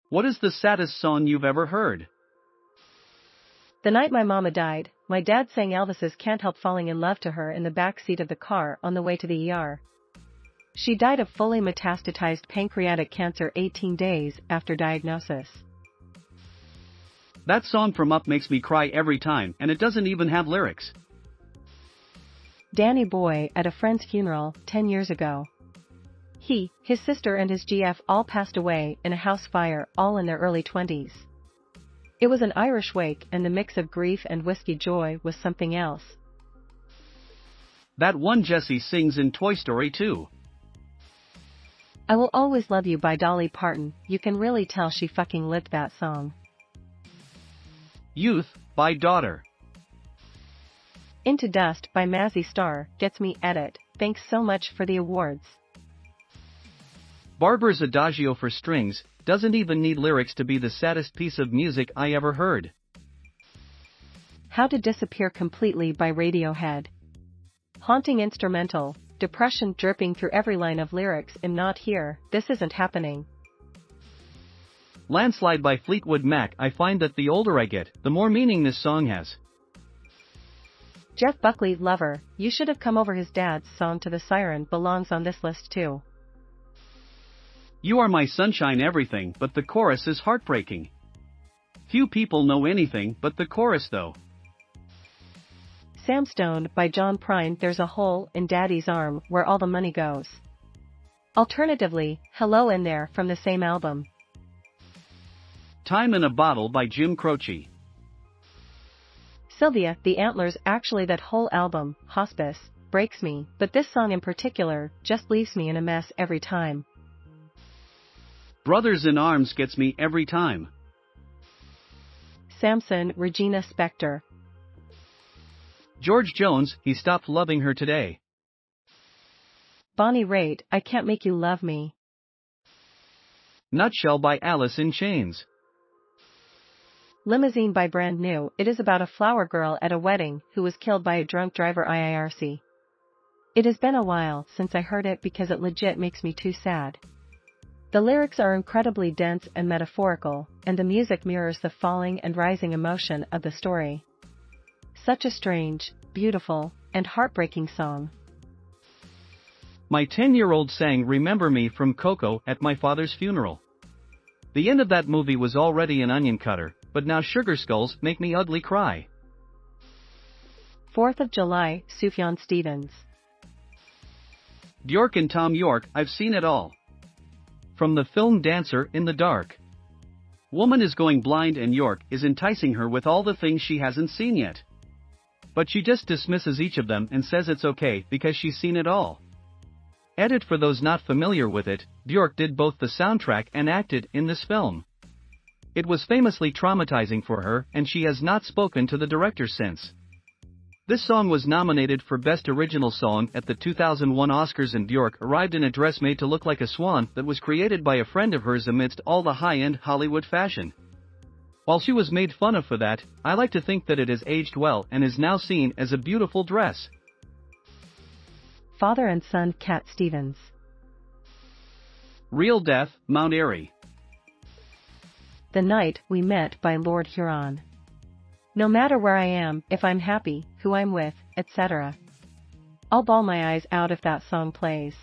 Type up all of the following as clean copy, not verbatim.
What is the saddest song you've ever heard? The night my mama died, my dad sang Elvis's Can't Help Falling in Love to her in the back seat of the car on the way to the ER. She died of fully metastasized pancreatic cancer 18 days after diagnosis. That song from Up makes me cry every time, and it doesn't even have lyrics. Danny Boy at a friend's funeral 10 years ago. He, his sister and his GF all passed away in a house fire, all in their early 20s. It was an Irish wake, and the mix of grief and whiskey joy was something else. That one Jessie sings in Toy Story 2. I Will Always Love You by Dolly Parton. You can really tell she fucking lived that song. Youth by Daughter. Into Dust by Mazzy Star gets me at it. Thanks so much for the awards. Barber's Adagio for strings doesn't even need lyrics to be the saddest piece of music I ever heard. How to Disappear Completely by Radiohead. Haunting instrumental, depression dripping through every line of lyrics. I'm not here, this isn't happening. Landslide by Fleetwood Mac. I find that the older I get, the more meaning this song has. Jeff Buckley, Lover, You Should Have Come Over. His dad's song To the Siren belongs on this list too. You Are My Sunshine Everything, but the chorus is heartbreaking. Few people know anything but the chorus though. Sam Stone by John Prine. There's a hole in Daddy's arm where all the money goes. Alternatively, Hello in There from the same album. Time in a Bottle by Jim Croce. Sylvia, The Antlers. Actually that whole album, Hospice, breaks me, but this song in particular just leaves me in a mess every time. Brothers in Arms gets me every time. Samson, Regina Spektor. George Jones, He Stopped Loving Her Today. Bonnie Raitt, I Can't Make You Love Me. Nutshell by Alice in Chains. Limousine by Brand New. It is about a flower girl at a wedding who was killed by a drunk driver. IRC. It has been a while since I heard it because it legit makes me too sad. The lyrics are incredibly dense and metaphorical, and the music mirrors the falling and rising emotion of the story. Such a strange, beautiful, and heartbreaking song. My 10-year-old sang Remember Me from Coco at my father's funeral. The end of that movie was already an onion cutter, but now Sugar Skulls make me ugly cry. 4th of July, Sufjan Stevens. Bjork and Tom York, I've seen it all. From the film Dancer in the Dark. Woman is going blind and York is enticing her with all the things she hasn't seen yet. But she just dismisses each of them and says it's okay because she's seen it all. Edit for those not familiar with it, Bjork did both the soundtrack and acted in this film. It was famously traumatizing for her, and she has not spoken to the director since. This song was nominated for Best Original Song at the 2001 Oscars, and Bjork arrived in a dress made to look like a swan that was created by a friend of hers amidst all the high-end Hollywood fashion. While she was made fun of for that, I like to think that it has aged well and is now seen as a beautiful dress. Father and Son, Cat Stevens. Real Death, Mount Airy. The Night We Met by Lord Huron. No matter where I am, if I'm happy, who I'm with, etc. I'll bawl my eyes out if that song plays.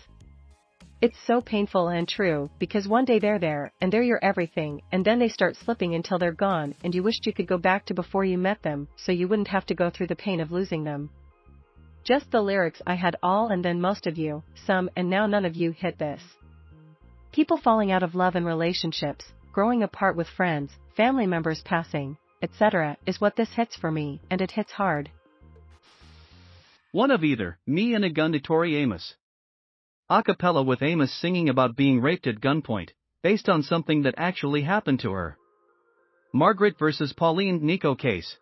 It's so painful and true, because one day they're there, and they're your everything, and then they start slipping until they're gone, and you wished you could go back to before you met them, so you wouldn't have to go through the pain of losing them. Just the lyrics. I had all and then most of you, some and now none of you hit this. People falling out of love and relationships, growing apart with friends, family members passing, etc. is what this hits for me, and it hits hard. One of Either, Me and a Gun to Tori Amos. A cappella with Amos singing about being raped at gunpoint, based on something that actually happened to her. Margaret vs. Pauline Nico case.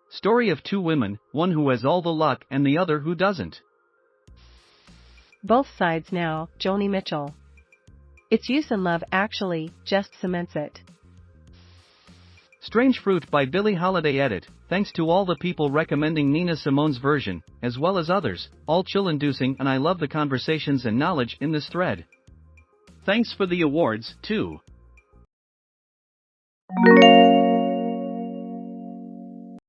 Story of two women, one who has all the luck and the other who doesn't. Both Sides Now, Joni Mitchell. Its use in love actually just cements it. Strange Fruit by Billie Holiday. Edit. Thanks to all the people recommending Nina Simone's version, as well as others, all chill-inducing, and I love the conversations and knowledge in this thread. Thanks for the awards, too.